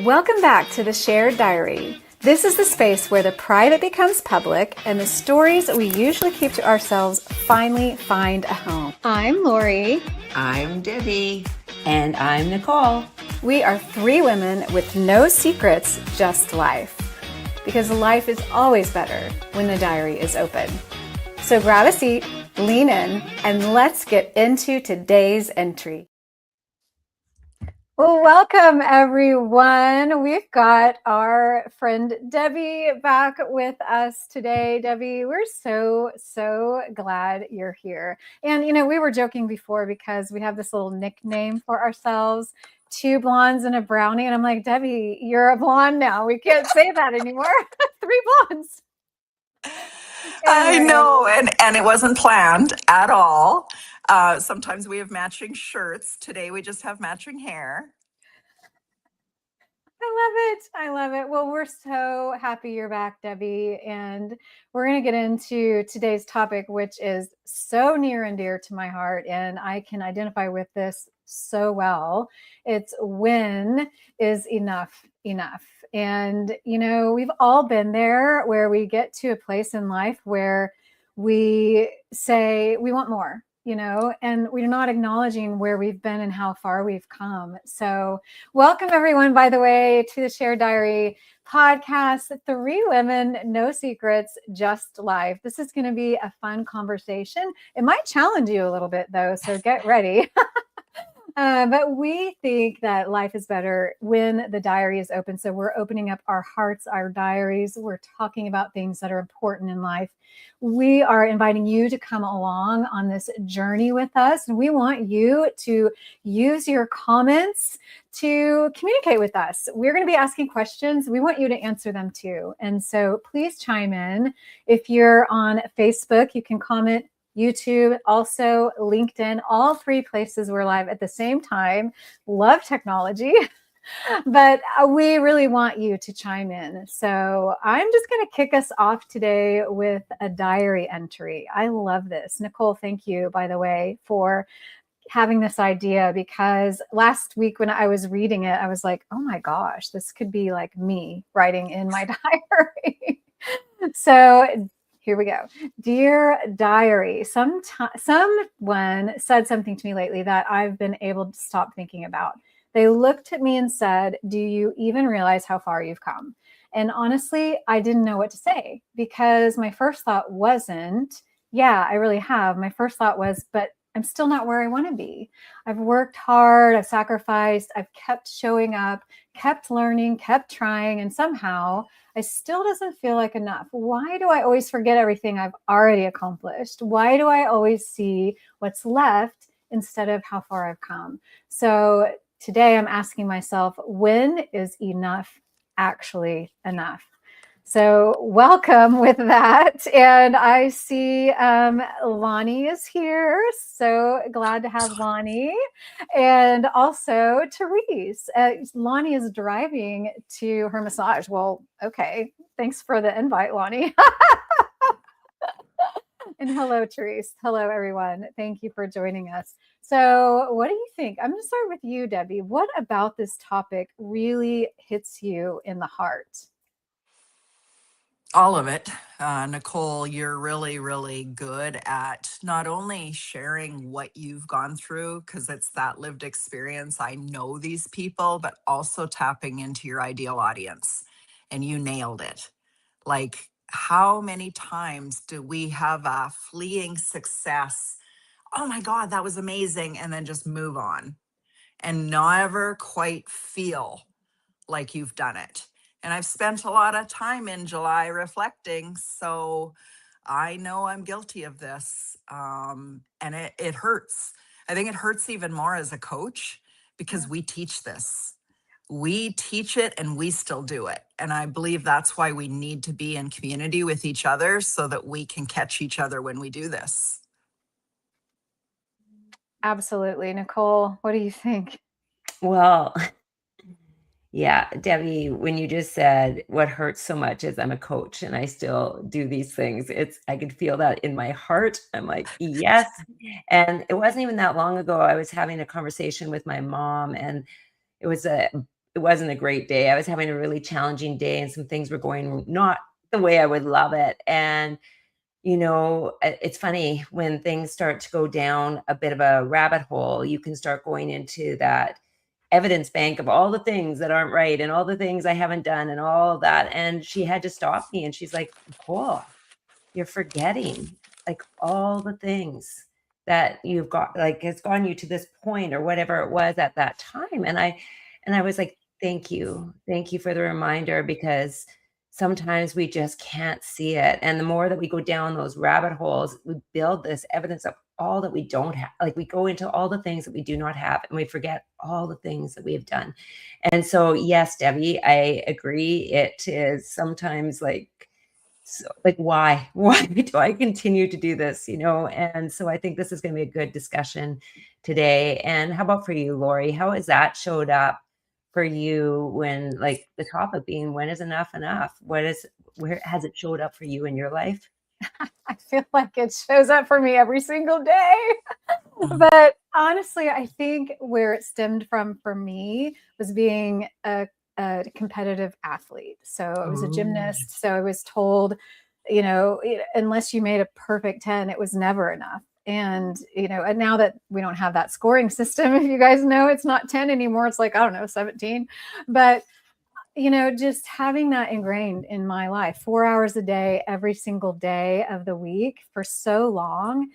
Welcome back to the Shared Diary. This is the space where the private becomes public and the stories we usually keep to ourselves finally find a home. I'm Lori. I'm Debbie. And I'm Nicole. We are three women with no secrets, just life. Because life is always better when the diary is open. So grab a seat, lean in, and let's get into today's entry. Well, welcome everyone. We've got our friend Debbie back with us today. Debbie, we're so glad you're here. And, we were joking before because we have this little nickname for ourselves, two blondes and a brownie. And I'm like, Debbie, you're a blonde now. We can't say that anymore. Three blondes. I know, and it wasn't planned at all. Sometimes we have matching shirts. Today we just have matching hair. I love it. Well, we're so happy you're back, Debbie. And we're going to get into today's topic, which is so near and dear to my heart. And I can identify with this so well. It's when is enough enough? And, we've all been there where we get to a place in life where we say we want more. And we're not acknowledging where we've been and how far we've come. So welcome everyone, by the way, to the Shared Diary podcast, Three Women, No Secrets, Just Life. This is going to be a fun conversation. It might challenge you a little bit though, so get ready. But we think that life is better when the diary is open. So we're opening up our hearts, our diaries. We're talking about things that are important in life. We are inviting you to come along on this journey with us. And we want you to use your comments to communicate with us. We're going to be asking questions. We want you to answer them too. And so please chime in. If you're on Facebook, you can comment. YouTube, also LinkedIn, all three places we're live at the same time. Love technology, but we really want you to chime in. So I'm just going to kick us off today with a diary entry. I love this. Nicole, thank you, by the way, for having this idea, because last week when I was reading it, I was like, oh my gosh, this could be like me writing in my diary. So here we go. Dear diary, someone said something to me lately that I've been able to stop thinking about. They looked at me and said, do you even realize how far you've come? And honestly, I didn't know what to say, because my first thought wasn't, yeah, I really have. My first thought was, but I'm still not where I want to be. I've worked hard, I've sacrificed, I've kept showing up, kept learning, kept trying, and somehow it still doesn't feel like enough. Why do I always forget everything I've already accomplished? Why do I always see what's left instead of how far I've come? So today I'm asking myself, when is enough actually enough? So welcome with that. And I see Lonnie is here. So glad to have Lonnie. And also Therese. Lonnie is driving to her massage. Well, okay. Thanks for the invite, Lonnie. And hello, Therese. Hello, everyone. Thank you for joining us. So what do you think? I'm going to start with you, Debbie. What about this topic really hits you in the heart? All of it. Nicole, you're really, really good at not only sharing what you've gone through, because it's that lived experience. I know these people, but also tapping into your ideal audience. And you nailed it. Like, how many times do we have a fleeting success? Oh my God, that was amazing. And then just move on and never quite feel like you've done it. And I've spent a lot of time in July reflecting, so I know I'm guilty of this. And it hurts. I think it hurts even more as a coach, because we teach this. We teach it and we still do it. And I believe that's why we need to be in community with each other, so that we can catch each other when we do this. Absolutely. Nicole, what do you think? Well, yeah, Debbie, when you just said what hurts so much is I'm a coach and I still do these things. I could feel that in my heart. I'm like, yes. And it wasn't even that long ago. I was having a conversation with my mom, and it was a it wasn't a great day. I was having a really challenging day and some things were going not the way I would love it. And, it's funny when things start to go down a bit of a rabbit hole, you can start going into that evidence bank of all the things that aren't right and all the things I haven't done and all that. And she had to stop me and she's like, Nicole, you're forgetting like all the things that you've got, like has gotten you to this point or whatever it was at that time. And I was like, thank you. Thank you for the reminder, because sometimes we just can't see it. And the more that we go down those rabbit holes, we build this evidence of all that we don't have. Like we go into all the things that we do not have and we forget all the things that we have done. And so, yes, Debbie, I agree. It is sometimes like, so like, why do I continue to do this? And so I think this is going to be a good discussion today. And how about for you, Lori? How has that showed up for you when, like, the topic being, when is enough enough? Where has it showed up for you in your life? I feel like it shows up for me every single day. But honestly, I think where it stemmed from for me was being a competitive athlete. So I was a gymnast. So I was told, unless you made a perfect 10, it was never enough. And, and now that we don't have that scoring system, if you guys know, it's not 10 anymore. It's like, I don't know, 17. But just having that ingrained in my life, 4 hours a day, every single day of the week for so long,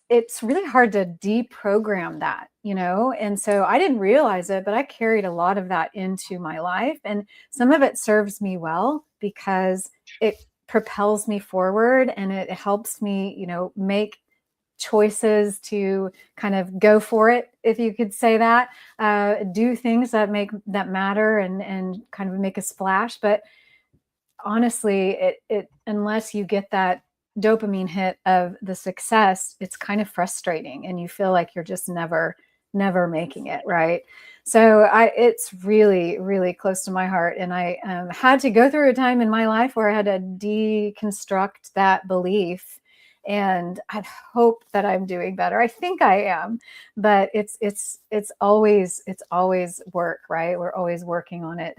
it's really hard to deprogram that, And so I didn't realize it, but I carried a lot of that into my life. And some of it serves me well because it propels me forward and it helps me, make choices to kind of go for it, if you could say that, do things that matter and kind of make a splash. But honestly, it unless you get that dopamine hit of the success, it's kind of frustrating and you feel like you're just never making it right. So it's really, really close to my heart. And I had to go through a time in my life where I had to deconstruct that belief. And I hope that I'm doing better. I think I am, but it's always work, right? We're always working on it.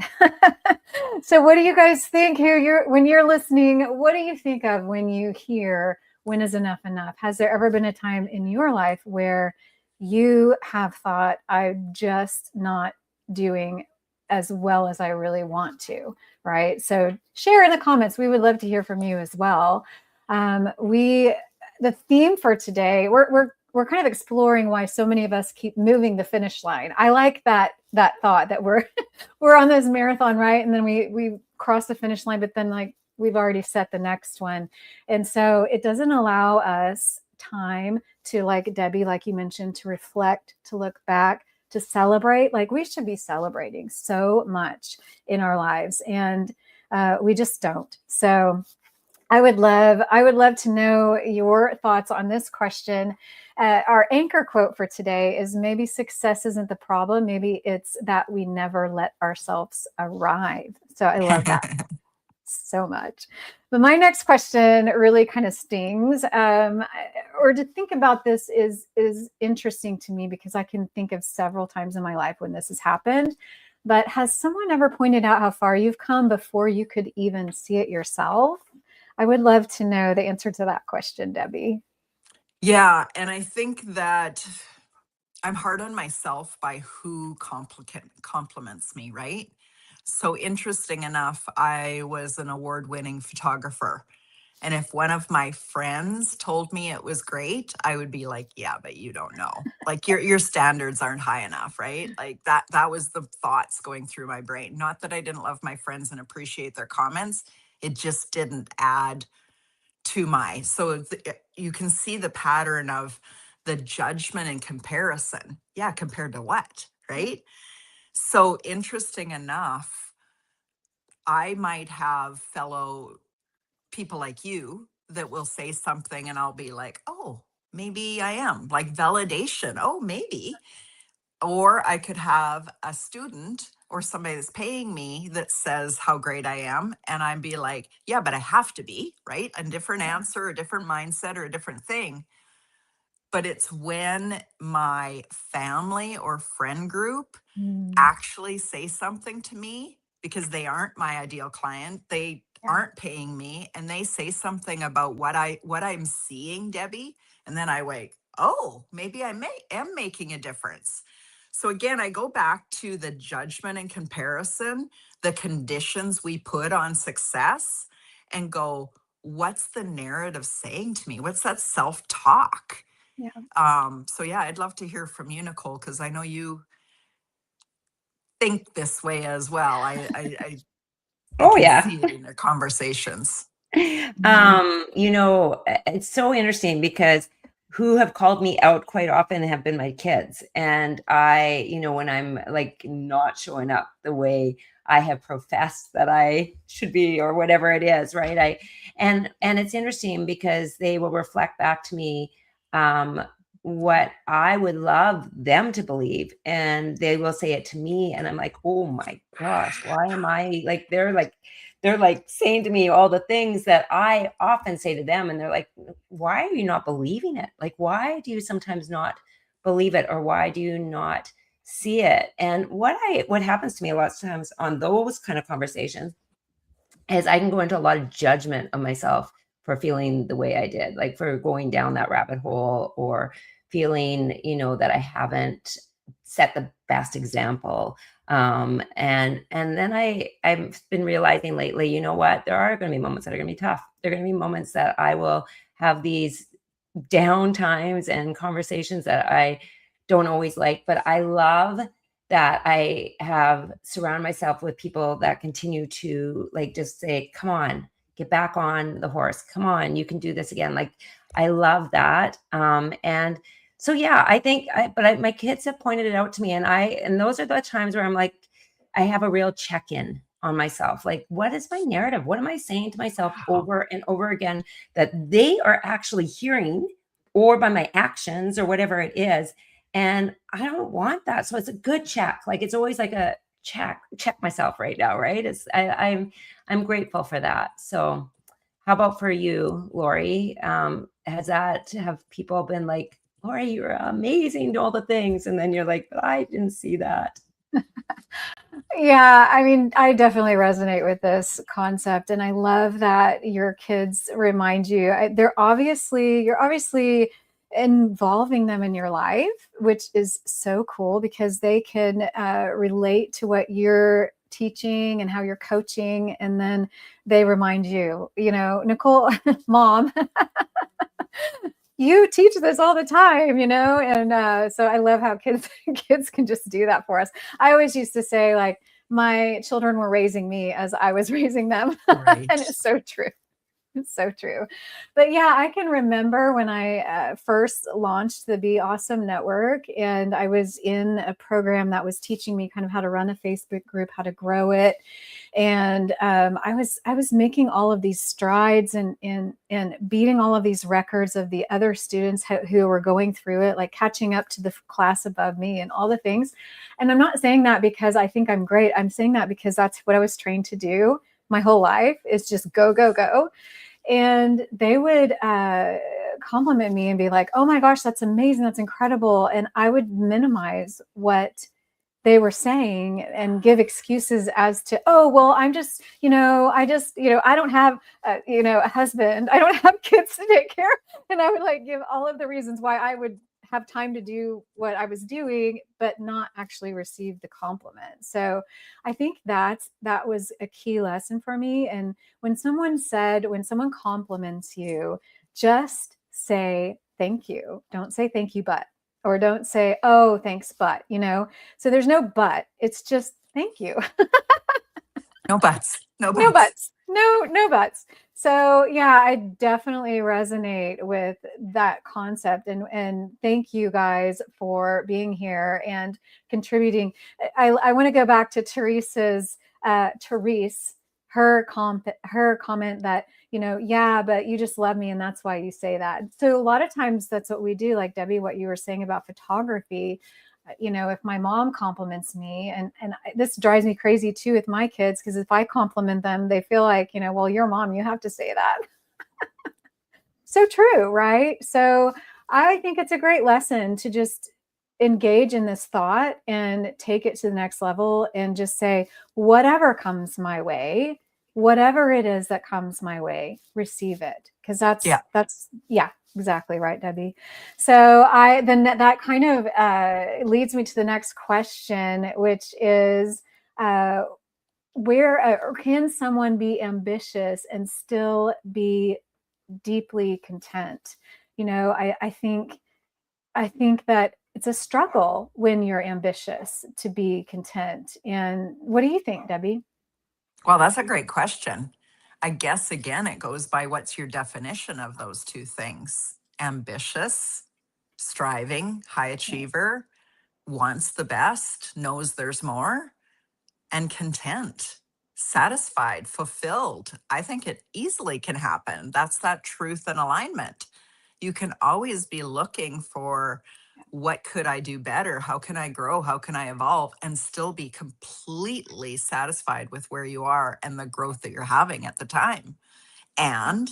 So what do you guys think here? When you're listening, what do you think of when you hear, when is enough enough? Has there ever been a time in your life where you have thought, I'm just not doing as well as I really want to, right? So share in the comments. We would love to hear from you as well. The theme for today, we're kind of exploring why so many of us keep moving the finish line. I like that thought that we're on this marathon, right? And then we cross the finish line, but then like we've already set the next one. And so it doesn't allow us time to, like Debbie, like you mentioned, to reflect, to look back, to celebrate. Like we should be celebrating so much in our lives, and we just don't. So I would love to know your thoughts on this question. Our anchor quote for today is, maybe success isn't the problem. Maybe it's that we never let ourselves arrive. So I love that so much. But my next question really kind of stings, or to think about this is interesting to me because I can think of several times in my life when this has happened. But has someone ever pointed out how far you've come before you could even see it yourself? I would love to know the answer to that question, Debbie. Yeah. And I think that I'm hard on myself by who compliments me, right? So interesting enough, I was an award-winning photographer. And if one of my friends told me it was great, I would be like, yeah, but you don't know. Like your standards aren't high enough, right? Like that was the thoughts going through my brain. Not that I didn't love my friends and appreciate their comments. It just didn't add to so you can see the pattern of the judgment and comparison. Yeah, compared to what, right? So interesting enough, I might have fellow people like you that will say something and I'll be like, oh, maybe I am, like validation. Oh, maybe. Or I could have a student or somebody that's paying me that says how great I am. And I'd be like, yeah, but I have to be, right? A different answer, a different mindset, or a different thing. but it's when my family or friend group Mm, actually say something to me, because they aren't my ideal client, they yeah. aren't paying me, and they say something about what I'm seeing, Debbie, and then I wait, oh, maybe am making a difference. So again, I go back to the judgment and comparison, the conditions we put on success, and go, what's the narrative saying to me? What's that self-talk? Yeah. So yeah, I'd love to hear from you, Nicole, because I know you think this way as well. I Oh can yeah. see it in your conversations. It's so interesting because who have called me out quite often have been my kids. And when I'm like not showing up the way I have professed that I should be or whatever it is, right? And it's interesting because they will reflect back to me what I would love them to believe. And they will say it to me. And I'm like, oh my gosh, why am I like, they're like saying to me all the things that I often say to them. And they're like, why are you not believing it? Like, why do you sometimes not believe it? Or why do you not see it? And what happens to me a lot of times on those kind of conversations is I can go into a lot of judgment of myself for feeling the way I did, like for going down that rabbit hole, or feeling, that I haven't set the best example. And then I've been realizing lately, you know what, there are going to be moments that are going to be tough. There are going to be moments that I will have these down times and conversations that I don't always like, but I love that I have surround myself with people that continue to like just say, come on, get back on the horse. Come on, you can do this again. Like, I love that. And so, yeah, I think, my kids have pointed it out to me, and those are the times where I'm like, I have a real check-in on myself. Like, what is my narrative? What am I saying to myself Wow. over and over again that they are actually hearing, or by my actions or whatever it is? And I don't want that. So it's a good check. Like, it's always like a check myself right now. Right. I'm grateful for that. So how about for you, Lori? Have people been like, Lori, you're amazing to all the things. And then you're like, but I didn't see that. Yeah, I mean, I definitely resonate with this concept, and I love that your kids remind you. You're obviously involving them in your life, which is so cool because they can relate to what you're teaching and how you're coaching, and then they remind you, Nicole, mom, you teach this all the time, and so I love how kids can just do that for us. I always used to say, like, my children were raising me as I was raising them. Right. And it's so true. It's so true. But yeah, I can remember when I first launched the Be Awesome Network, and I was in a program that was teaching me kind of how to run a Facebook group, how to grow it. And I was making all of these strides and beating all of these records of the other students who were going through it, like catching up to the class above me and all the things. And I'm not saying that because I think I'm great. I'm saying that because that's what I was trained to do my whole life, is just go, go, go. And they would compliment me and be like, oh my gosh, that's amazing. That's incredible. And I would minimize what they were saying and give excuses as to, oh, well, I'm just, I don't have, a husband. I don't have kids to take care of. And I would like give all of the reasons why I would have time to do what I was doing, but not actually receive the compliment. So I think that was a key lesson for me. And when someone compliments you, just say thank you. Don't say thank you, but, or don't say, oh, thanks, but, so there's no but. It's just thank you. No buts. No No buts. buts. No buts. So yeah, I definitely resonate with that concept, and thank you guys for being here and contributing. I want to go back to Therese, her comment that, yeah, but you just love me and that's why you say that. So a lot of times that's what we do, like Debbie, what you were saying about photography. If my mom compliments me, and this drives me crazy too with my kids, because if I compliment them, they feel like, well, your mom, you have to say that. So true, right? So I think it's a great lesson to just engage in this thought and take it to the next level and just say, whatever comes my way, whatever it is that comes my way, receive it. Because that's exactly right, Debbie. So then that kind of leads me to the next question, which is, where can someone be ambitious and still be deeply content? I think that it's a struggle when you're ambitious to be content. And what do you think, Debbie? Well, that's a great question. I guess, again, it goes by what's your definition of those two things? Ambitious, striving, high achiever, wants the best, knows there's more, and content, satisfied, fulfilled. I think it easily can happen. That's that truth and alignment. You can always be looking for, what could I do better? How can I grow? How can I evolve? And still be completely satisfied with where you are and the growth that you're having at the time. And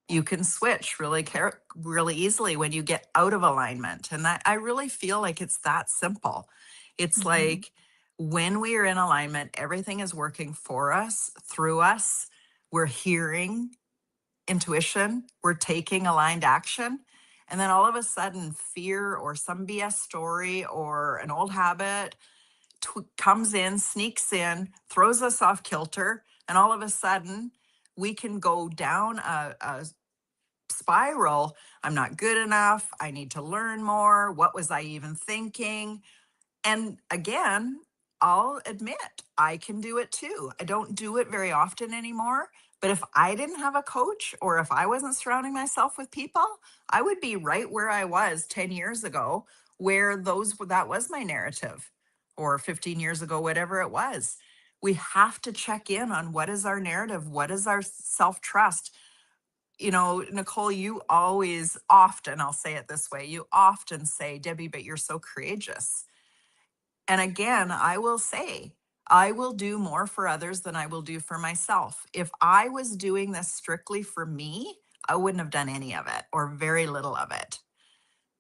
you can switch really easily when you get out of alignment. And I really feel like it's that simple. It's like, when we are in alignment, everything is working for us, through us. We're hearing intuition, we're taking aligned action. And then all of a sudden, fear or some BS story or an old habit comes in, sneaks in, throws us off kilter. And all of a sudden, we can go down a spiral. I'm not good enough. I need to learn more. What was I even thinking? And again, I'll admit I can do it too. I don't do it very often anymore. But if I didn't have a coach, or if I wasn't surrounding myself with people, I would be right where I was 10 years ago, where that was my narrative, or 15 years ago, whatever it was. We have to check in on, what is our narrative? What is our self-trust? Nicole, you always often, I'll say it this way, you often say, Debbie, but you're so courageous. And again, I will say, I will do more for others than I will do for myself. If I was doing this strictly for me, I wouldn't have done any of it, or very little of it.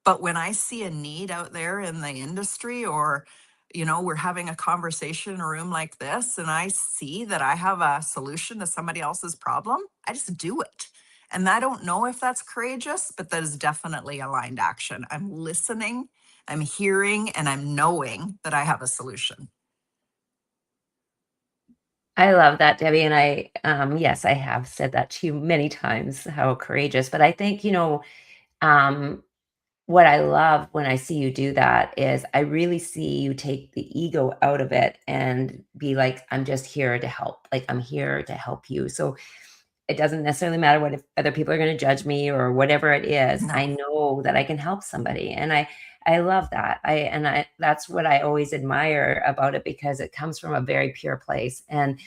But when I see a need out there in the industry, or, we're having a conversation in a room like this, and I see that I have a solution to somebody else's problem, I just do it. And I don't know if that's courageous, but that is definitely aligned action. I'm listening, I'm hearing, and I'm knowing that I have a solution. I love that, Debbie. And yes, I have said that to you many times, how courageous. But I think, what I love when I see you do that is I really see you take the ego out of it and be like, I'm just here to help. Like, I'm here to help you. So it doesn't necessarily matter what if other people are going to judge me or whatever it is. No. I know that I can help somebody. And I love that. That's what I always admire about it, because it comes from a very pure place. And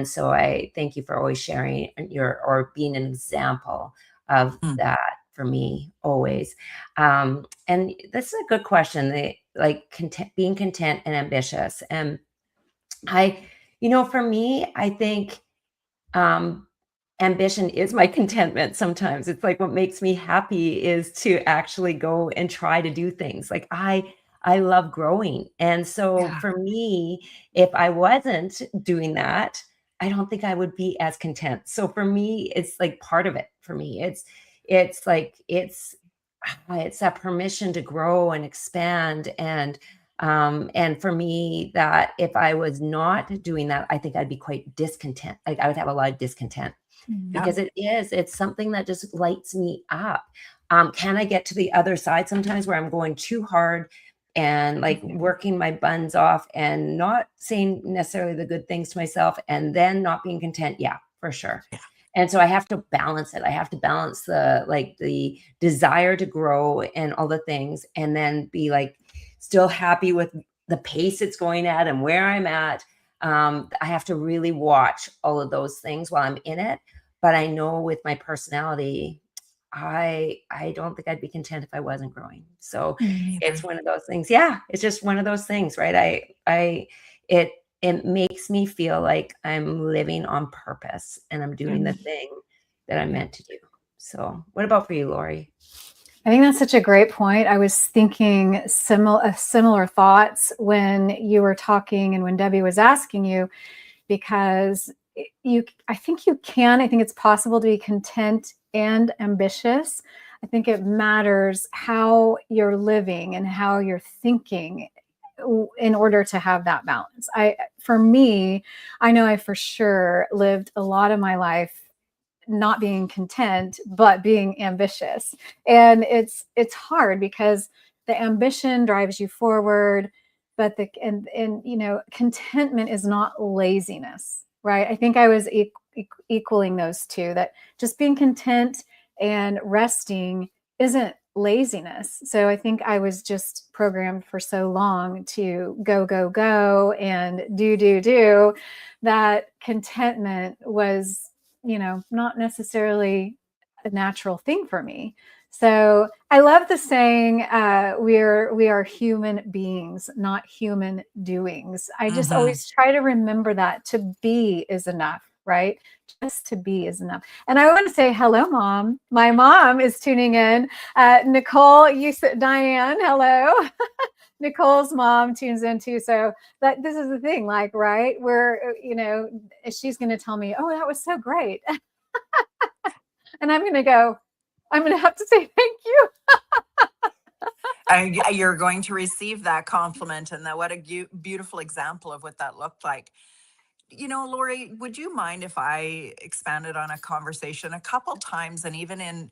so I thank you for always sharing or being an example of that for me always. And this is a good question. Being content and ambitious. And for me, I think, ambition is my contentment sometimes. It's like what makes me happy is to actually go and try to do things. Like I love growing. And so for me, if I wasn't doing that, I don't think I would be as content. So for me, it's like part of it for me. It's like it's that permission to grow and expand. And for me, that if I was not doing that, I think I'd be quite discontent. Like I would have a lot of discontent. Because it's something that just lights me up. Can I get to the other side sometimes where I'm going too hard and like working my buns off and not saying necessarily the good things to myself and then not being content? Yeah, for sure. Yeah. And so I have to balance it. I have to balance the desire to grow and all the things, and then be like still happy with the pace it's going at and where I'm at. I have to really watch all of those things while I'm in it. But I know with my personality, I don't think I'd be content if I wasn't growing. So it's one of those things. Yeah, it's just one of those things, right? It makes me feel like I'm living on purpose and I'm doing the thing that I'm meant to do. So what about for you, Lori? I think that's such a great point. I was thinking similar thoughts when you were talking and when Debbie was asking you, because I think it's possible to be content and ambitious. I think it matters how you're living and how you're thinking in order to have that balance. For me, I know I for sure lived a lot of my life not being content, but being ambitious. And it's hard because the ambition drives you forward, but contentment is not laziness, right? I think I was equaling those two, that just being content and resting isn't laziness. So I think I was just programmed for so long to go, go, go and do, that contentment was, not necessarily a natural thing for me. So I love the saying, we are human beings, not human doings. I just always try to remember that to be is enough, right? Just to be is enough. And I want to say hello, Mom. My mom is tuning in. Nicole, Diane, hello. Nicole's mom tunes in too. So this is the thing, like, right, where, she's going to tell me, oh, that was so great. And I'm going to have to say thank you. You're going to receive that compliment, and that what a beautiful example of what that looked like. Lori, would you mind if I expanded on a conversation a couple times, and even in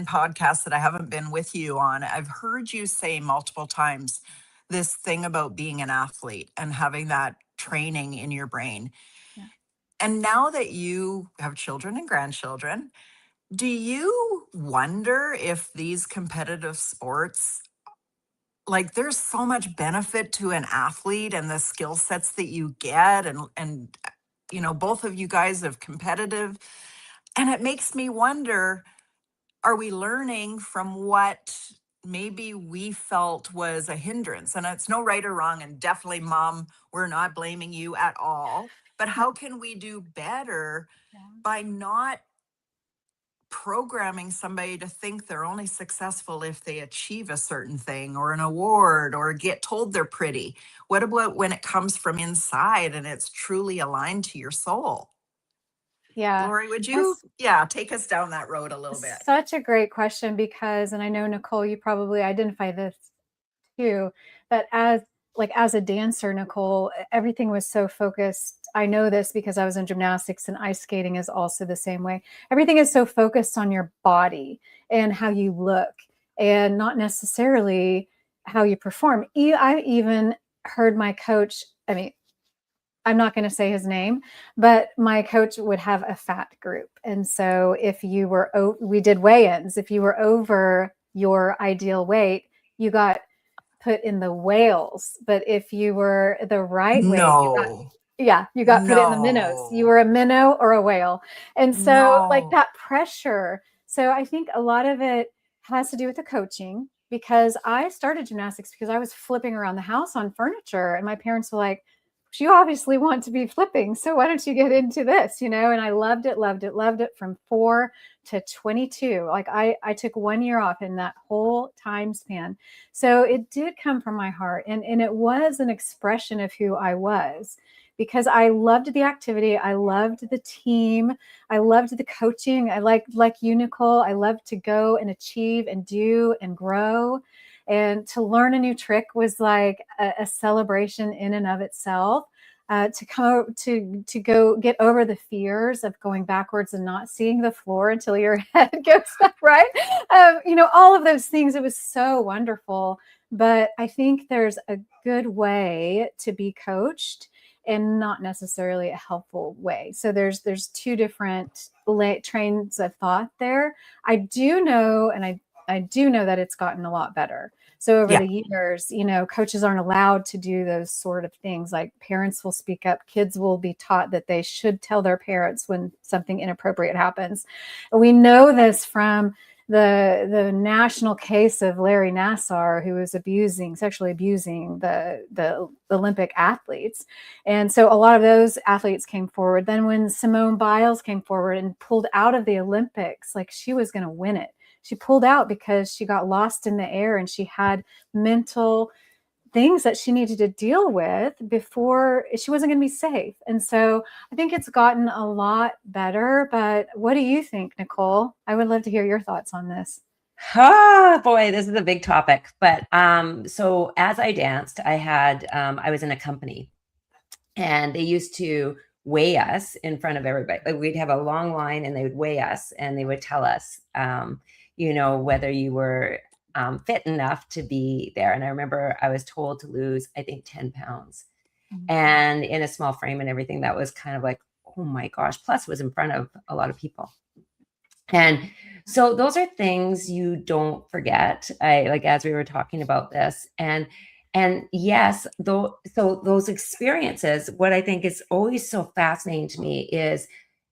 podcasts that I haven't been with you on, I've heard you say multiple times this thing about being an athlete and having that training in your brain. Yeah. And now that you have children and grandchildren, do you wonder if these competitive sports, like, there's so much benefit to an athlete and the skill sets that you get, and both of you guys have competitive, and it makes me wonder, are we learning from what maybe we felt was a hindrance? And it's no right or wrong, and definitely, Mom, we're not blaming you at all, but how can we do better by not programming somebody to think they're only successful if they achieve a certain thing or an award or get told they're pretty? What about when it comes from inside and it's truly aligned to your soul? Yeah. Lori, would you take us down that road a little bit? Such a great question, because, and I know, Nicole, you probably identify this too, but as a dancer, Nicole, everything was so focused. I know this because I was in gymnastics, and ice skating is also the same way. Everything is so focused on your body and how you look, and not necessarily how you perform. I even heard my coach, I'm not going to say his name, but my coach would have a fat group. And so if you were, we did weigh-ins, if you were over your ideal weight, you got put in the whales. But if you were the right weight, you got put in the minnows. You were a minnow or a whale. And so like that pressure. So I think a lot of it has to do with the coaching, because I started gymnastics because I was flipping around the house on furniture, and my parents were like, you obviously want to be flipping, so why don't you get into this, And I loved it from 4 to 22. Like I took 1 year off in that whole time span. So it did come from my heart, and it was an expression of who I was, because I loved the activity. I loved the team. I loved the coaching. I like you, Nicole, I loved to go and achieve and do and grow. And to learn a new trick was like a celebration in and of itself. To go get over the fears of going backwards and not seeing the floor until your head goes up, right? All of those things. It was so wonderful. But I think there's a good way to be coached, and not necessarily a helpful way. So there's two different trains of thought there. I do know that it's gotten a lot better. So over the years, coaches aren't allowed to do those sort of things. Like parents will speak up. Kids will be taught that they should tell their parents when something inappropriate happens. We know this from the national case of Larry Nassar, who was sexually abusing the Olympic athletes. And so a lot of those athletes came forward. Then when Simone Biles came forward and pulled out of the Olympics, like she was going to win it. she pulled out because she got lost in the air and she had mental things that she needed to deal with before she wasn't going to be safe. And so I think it's gotten a lot better. But what do you think, Nicole? I would love to hear your thoughts on this. Oh boy, this is a big topic. But so as I danced, I was in a company, and they used to weigh us in front of everybody. Like, we'd have a long line and they would weigh us and they would tell us, whether you were fit enough to be there. And I remember I was told to lose, I think, 10 pounds, and in a small frame and everything. That was kind of like, oh my gosh, plus was in front of a lot of people. And so those are things you don't forget. As we were talking about this, and yes, though, so those experiences, what I think is always so fascinating to me is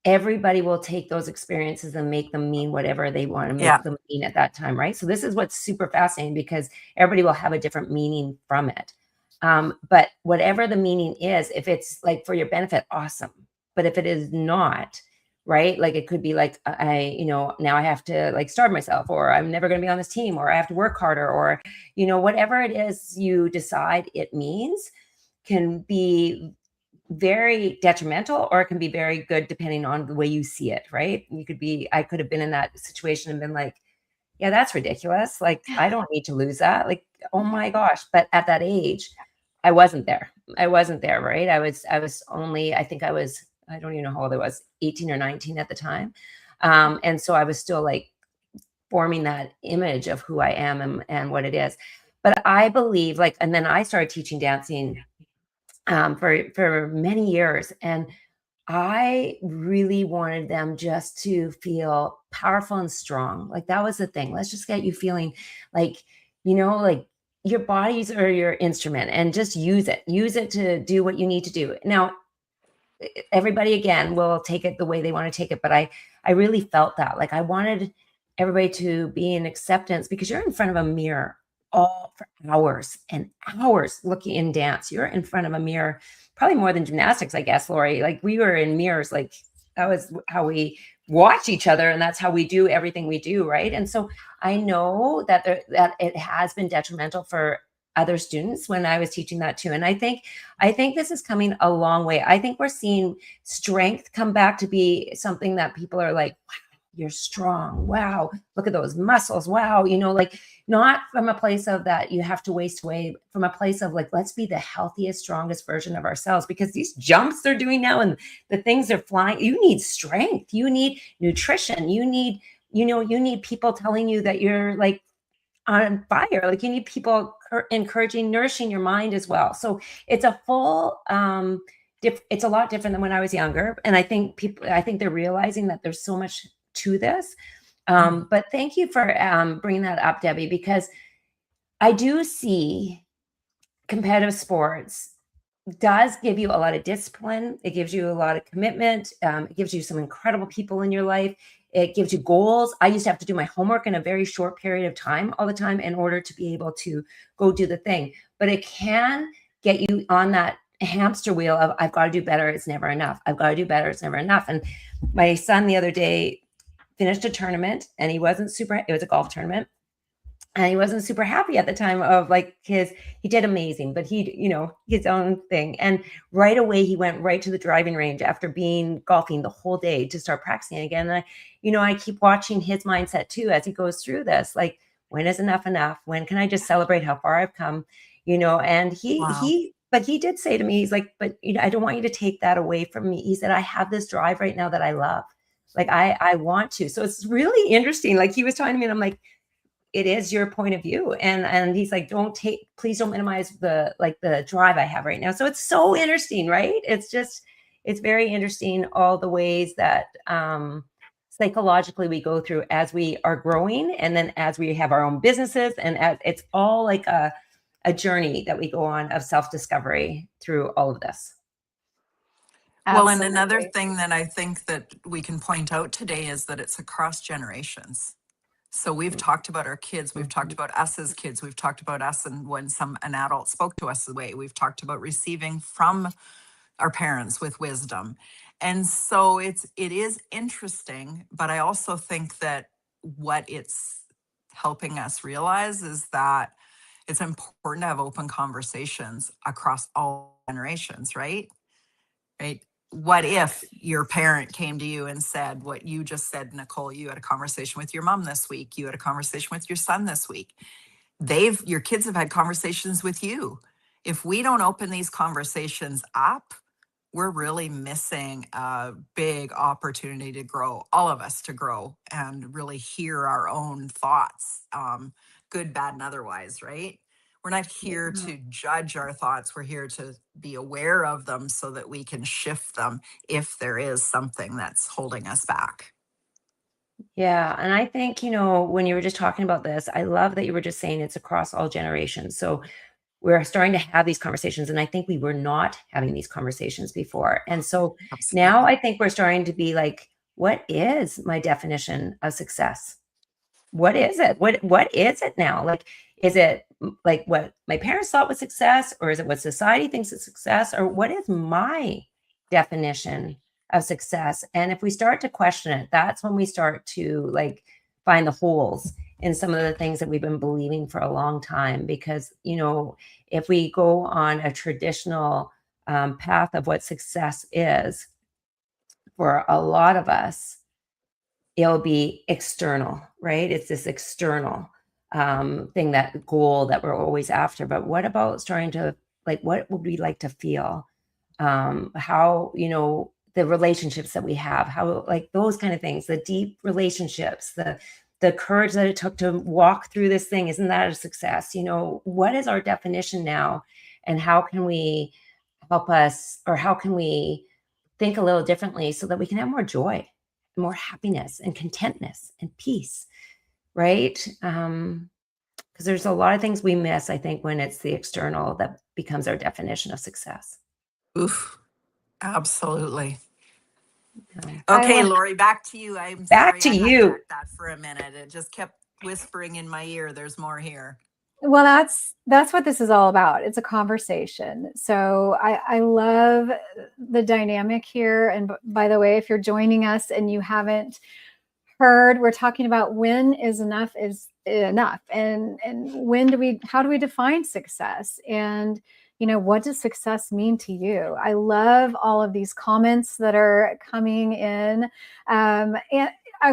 everybody will take those experiences and make them mean whatever they want to make them mean at that time, right? So this is what's super fascinating, because everybody will have a different meaning from it. But whatever the meaning is, if it's like for your benefit, awesome. But if it is not, right? Like, it could be like, now I have to like starve myself, or I'm never going to be on this team, or I have to work harder, or, whatever it is you decide it means can be very detrimental, or it can be very good depending on the way you see it, right? I could have been in that situation and been like, yeah, that's ridiculous. Like, I don't need to lose that. Like, oh my gosh. But at that age, I wasn't there. Right? I was only, I think I don't even know how old I was, 18 or 19 at the time. And so I was still like forming that image of who I am and what it is. But I believe, like, and then I started teaching dancing for many years. And I really wanted them just to feel powerful and strong. Like, that was the thing. Let's just get you feeling like, like your bodies are your instrument, and just use it to do what you need to do. Now, everybody again will take it the way they want to take it, but I really felt that, like, I wanted everybody to be in acceptance, because you're in front of a mirror all for hours and hours looking in dance. You're in front of a mirror probably more than gymnastics, I guess, Lori. Like, we were in mirrors, like that was how we watch each other, and that's how we do everything we do, right? And so I know that that it has been detrimental for other students when I was teaching that too. And I think this is coming a long way. I think we're seeing strength come back to be something that people are like, wow, you're strong. Wow, look at those muscles. Wow, like, not from a place of that you have to waste away, from a place of like, let's be the healthiest, strongest version of ourselves, because these jumps they're doing now and the things they're flying, you need strength, you need nutrition, you need people telling you that you're like on fire. Like, you need people encouraging, nourishing your mind as well. So it's a full, it's a lot different than when I was younger. And I think they're realizing that there's so much to this. But thank you for bringing that up, Debbie, because I do see competitive sports does give you a lot of discipline. It gives you a lot of commitment. It gives you some incredible people in your life. It gives you goals. I used to have to do my homework in a very short period of time all the time in order to be able to go do the thing. But it can get you on that hamster wheel of, I've got to do better. It's never enough. I've got to do better. It's never enough. And my son the other day finished a tournament, and it was a golf tournament. And he wasn't super happy at the time of like he did amazing, but his own thing. And right away, he went right to the driving range after being golfing the whole day to start practicing again. And I keep watching his mindset too, as he goes through this, like, when is enough enough? When can I just celebrate how far I've come? And but he did say to me, he's like, but I don't want you to take that away from me. He said, I have this drive right now that I love. Like, I want to. So it's really interesting. Like, he was talking to me and I'm like, it is your point of view. And he's like, please don't minimize the drive I have right now. So it's so interesting, right? It's very interesting, all the ways that psychologically we go through as we are growing, and then as we have our own businesses, and it's all like a journey that we go on of self-discovery through all of this. Well, and another thing that I think that we can point out today is that it's across generations. So we've talked about our kids, we've talked about us as kids, we've talked about us and when an adult spoke to us the way, we've talked about receiving from our parents with wisdom. And so it is interesting, but I also think that what it's helping us realize is that it's important to have open conversations across all generations, right? Right. What if your parent came to you and said what you just said, Nicole? You had a conversation with your mom this week. You had a conversation with your son this week. Your kids have had conversations with you. If we don't open these conversations up, we're really missing a big opportunity to grow, all of us to grow and really hear our own thoughts, good, bad, and otherwise, right? We're not here Yeah. to judge our thoughts. We're here to be aware of them so that we can shift them if there is something that's holding us back. Yeah, and I think, when you were just talking about this, I love that you were just saying it's across all generations. So we're starting to have these conversations, and I think we were not having these conversations before. And so now Absolutely. I think we're starting to be like, what is my definition of success? What is it? What is it now? Like, is it like what my parents thought was success, or is it what society thinks is success, or what is my definition of success? And if we start to question it, that's when we start to like find the holes in some of the things that we've been believing for a long time. Because if we go on a traditional path of what success is for a lot of us, it'll be external, right? It's this external thing, that goal that we're always after. But what about starting to like, what would we like to feel? How, the relationships that we have, how, like those kind of things, the deep relationships, the courage that it took to walk through this thing. Isn't that a success? What is our definition now? And how can we help us, or how can we think a little differently so that we can have more joy, more happiness and contentness and peace, right? Because there's a lot of things we miss, I think, when it's the external that becomes our definition of success. Oof, absolutely. Um, Okay, Lori, back to you. I'm Back sorry to I you. hijacked that for a minute. It just kept whispering in my ear, there's more here. Well, that's what this is all about. It's a conversation. So I love the dynamic here. And by the way, if you're joining us and you haven't heard, we're talking about when is enough, and how do we define success, and what does success mean to you? I love all of these comments that are coming in, and I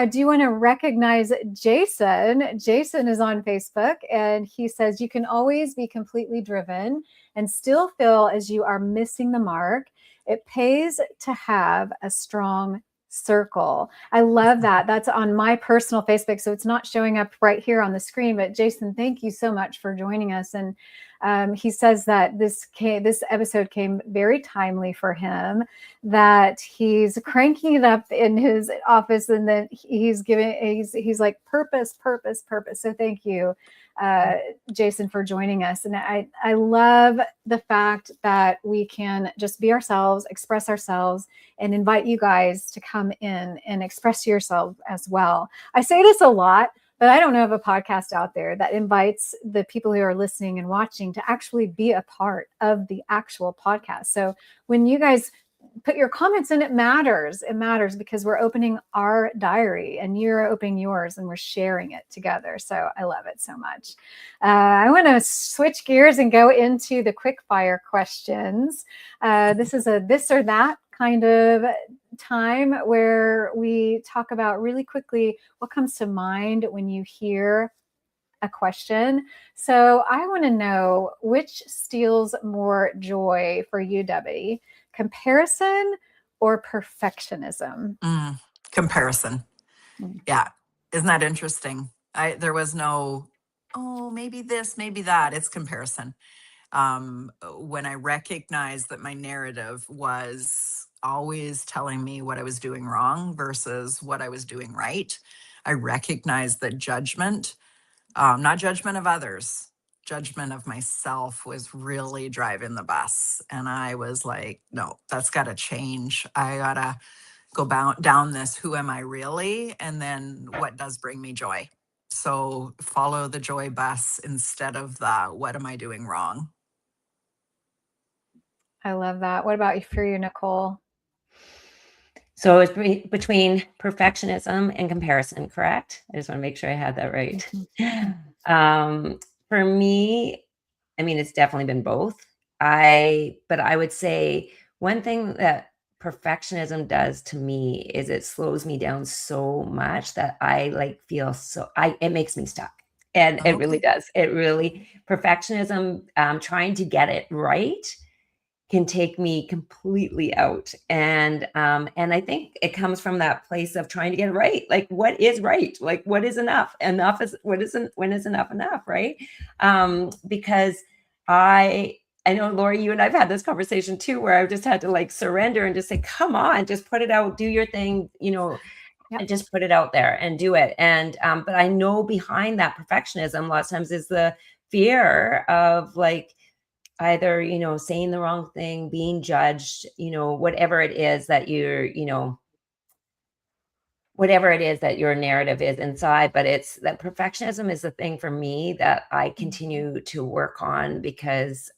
do want to recognize Jason. Jason is on Facebook, and he says you can always be completely driven and still feel as you are missing the mark. It pays to have a strong circle. I love that. That's on my personal Facebook, so it's not showing up right here on the screen. But Jason, thank you so much for joining us. And he says that this episode came very timely for him, that he's cranking it up in his office, and then he's like purpose. So thank you, Jason, for joining us. And I love the fact that we can just be ourselves, express ourselves, and invite you guys to come in and express yourself as well. I say this a lot, but I don't know of a podcast out there that invites the people who are listening and watching to actually be a part of the actual podcast. So when you guys put your comments in, it matters. It matters because we're opening our diary and you're opening yours and we're sharing it together. So I love it so much. I want to switch gears and go into the quick fire questions. This is a this or that kind of time where we talk about really quickly what comes to mind when you hear a question. So I want to know, which steals more joy for you, Debbie? Comparison or perfectionism? Comparison. Mm. Yeah. Isn't that interesting? There was no, oh, maybe this, maybe that. It's comparison. When I recognized that my narrative was always telling me what I was doing wrong versus what I was doing right, I recognized that judgment, not judgment of others, judgment of myself, was really driving the bus. And I was like, no, that's got to change. I got to go down this, who am I really? And then what does bring me joy? So follow the joy bus instead of the, what am I doing wrong? I love that. What about for you, Nicole? So it's between perfectionism and comparison, correct? I just want to make sure I had that right. For me, I mean, it's definitely been both. But I would say one thing that perfectionism does to me is it slows me down so much that I like feel it makes me stuck. And it really Okay. does. It really, perfectionism, trying to get it right can take me completely out. And I think it comes from that place of trying to get it right. Like, what is right? Like, what is enough? Enough is what isn't, when is enough, right? Because I know, Lori, you and I've had this conversation too, where I've just had to like surrender and just say, come on, just put it out, do your thing, Yep. and just put it out there and do it. And but I know behind that perfectionism, a lot of times, is the fear of like either, saying the wrong thing, being judged, whatever it is that whatever it is that your narrative is inside. But it's that perfectionism is the thing for me that I continue to work on, because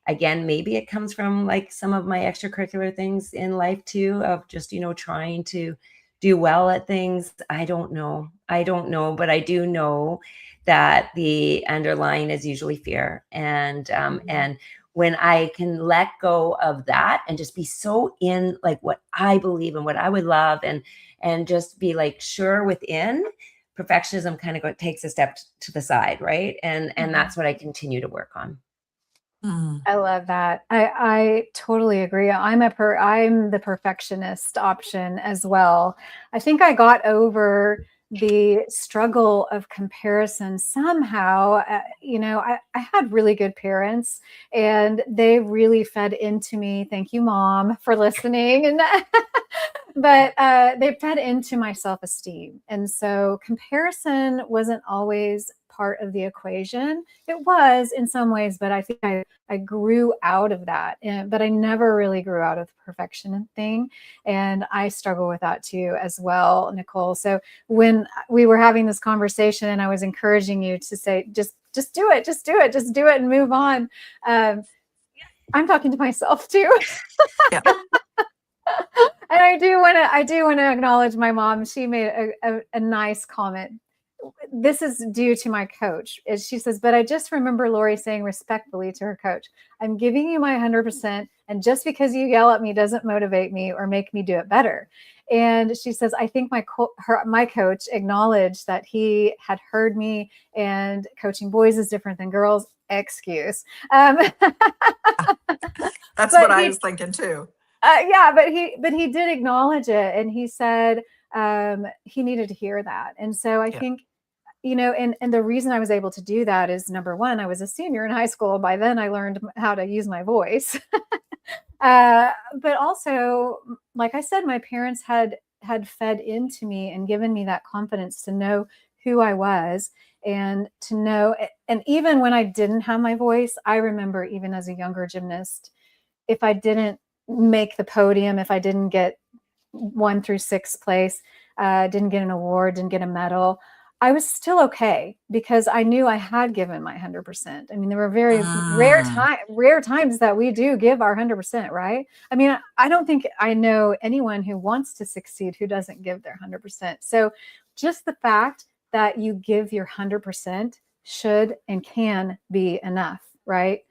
again, maybe it comes from like some of my extracurricular things in life too, of just, trying to do well at things. I don't know. But I do know that the underlying is usually fear. And when I can let go of that and just be so in like what I believe and what I would love, and just be like sure within, perfectionism kind of takes a step to the side, right? And that's what I continue to work on. I love that. I totally agree. I'm the perfectionist option as well. I think I got over the struggle of comparison somehow. I had really good parents, and they really fed into me. Thank you, Mom, for listening. And but they fed into my self-esteem, and so comparison wasn't always part of the equation. It was in some ways, but I think I grew out of that, but I never really grew out of the perfection thing. And I struggle with that too, as well, Nicole. So when we were having this conversation and I was encouraging you to say, just do it, just do it, just do it and move on. I'm talking to myself too. Yeah. And I do want to acknowledge my mom. She made a nice comment. This is due to my coach. She says, but I just remember Lori saying respectfully to her coach, I'm giving you my 100%. And just because you yell at me doesn't motivate me or make me do it better. And she says, I think my coach acknowledged that he had heard me, and coaching boys is different than girls. Excuse. That's what I was thinking too. Yeah, but he did acknowledge it, and he said he needed to hear that. And so I think, and the reason I was able to do that is, number one, I was a senior in high school. By then I learned how to use my voice. But also, like I said, my parents had fed into me and given me that confidence to know who I was, and to know, and even when I didn't have my voice, I remember even as a younger gymnast, if I didn't make the podium, if I didn't get 1 through 6th place, didn't get an award, didn't get a medal, I was still okay, because I knew I had given my 100%. I mean, there were very rare times that we do give our 100%, right? I mean, I don't think I know anyone who wants to succeed who doesn't give their 100%. So just the fact that you give your 100% should and can be enough, right?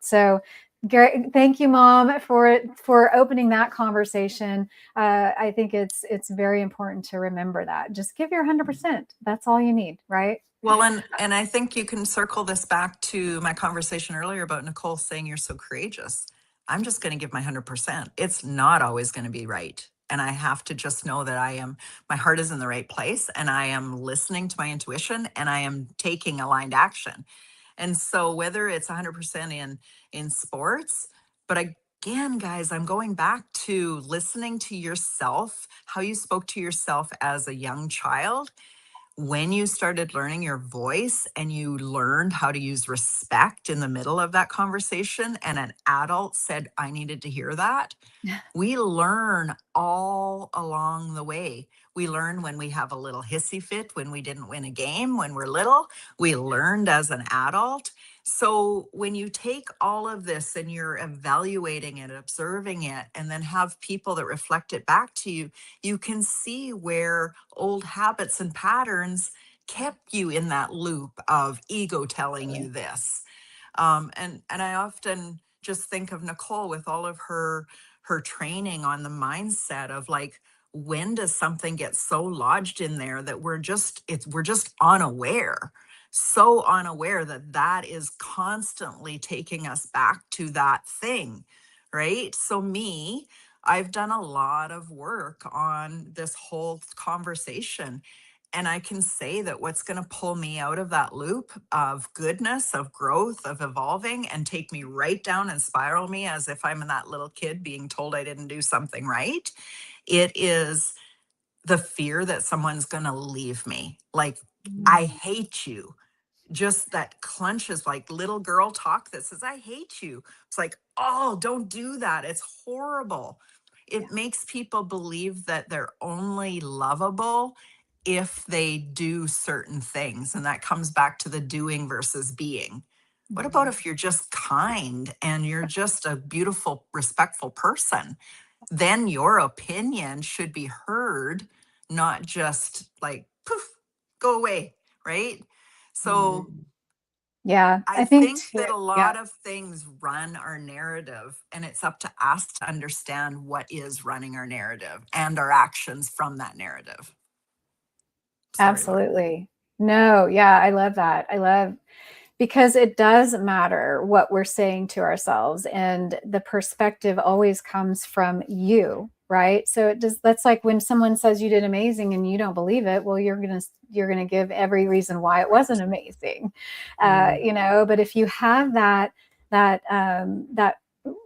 So great. Thank you, Mom, for opening that conversation. I think it's very important to remember that. Just give your 100%. That's all you need, right? Well, and I think you can circle this back to my conversation earlier about Nicole saying you're so courageous. I'm just going to give my 100%. It's not always going to be right. And I have to just know that my heart is in the right place, and I am listening to my intuition, and I am taking aligned action. And so whether it's 100% in sports, but again, guys, I'm going back to listening to yourself, how you spoke to yourself as a young child. When you started learning your voice and you learned how to use respect in the middle of that conversation, and an adult said, I needed to hear that. We learn all along the way. We learn when we have a little hissy fit, when we didn't win a game, when we're little. We learned as an adult. So when you take all of this and you're evaluating it, observing it, and then have people that reflect it back to you, you can see where old habits and patterns kept you in that loop of ego telling you this. And I often just think of Nicole with all of her training on the mindset of like, when does something get so lodged in there that we're just unaware, so unaware that that is constantly taking us back to that thing, right? So me, I've done a lot of work on this whole conversation, and I can say that what's going to pull me out of that loop of goodness, of growth, of evolving, and take me right down and spiral me as if I'm that little kid being told I didn't do something right, it is the fear that someone's going to leave me. Like, I hate you. Just that clenches, like little girl talk that says, I hate you. It's like, oh, don't do that. It's horrible. It makes people believe that they're only lovable if they do certain things. And that comes back to the doing versus being. What about if you're just kind and you're just a beautiful, respectful person? Then your opinion should be heard, not just like, poof, go away, right? So Mhm. Yeah, I I think think too. that a Yeah. lot of things run our narrative, and it's up to us to understand what is running our narrative and our actions from that narrative. Sorry, Laura. Absolutely. No, yeah, I love that. I love because it does matter what we're saying to ourselves, and the perspective always comes from you, right? So it does, that's like when someone says you did amazing and you don't believe it, well, you're gonna give every reason why it wasn't amazing. But if you have that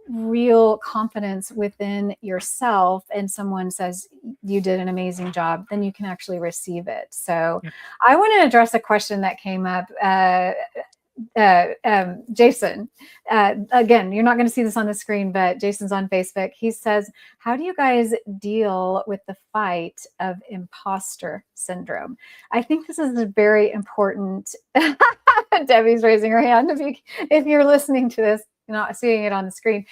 real confidence within yourself and someone says you did an amazing job, then you can actually receive it. So I want to address a question that came up. Jason, again, you're not going to see this on the screen, but Jason's on Facebook. He says, how do you guys deal with the fight of imposter syndrome? I think this is a very important. Debbie's raising her hand. If you're listening to this, not seeing it on the screen.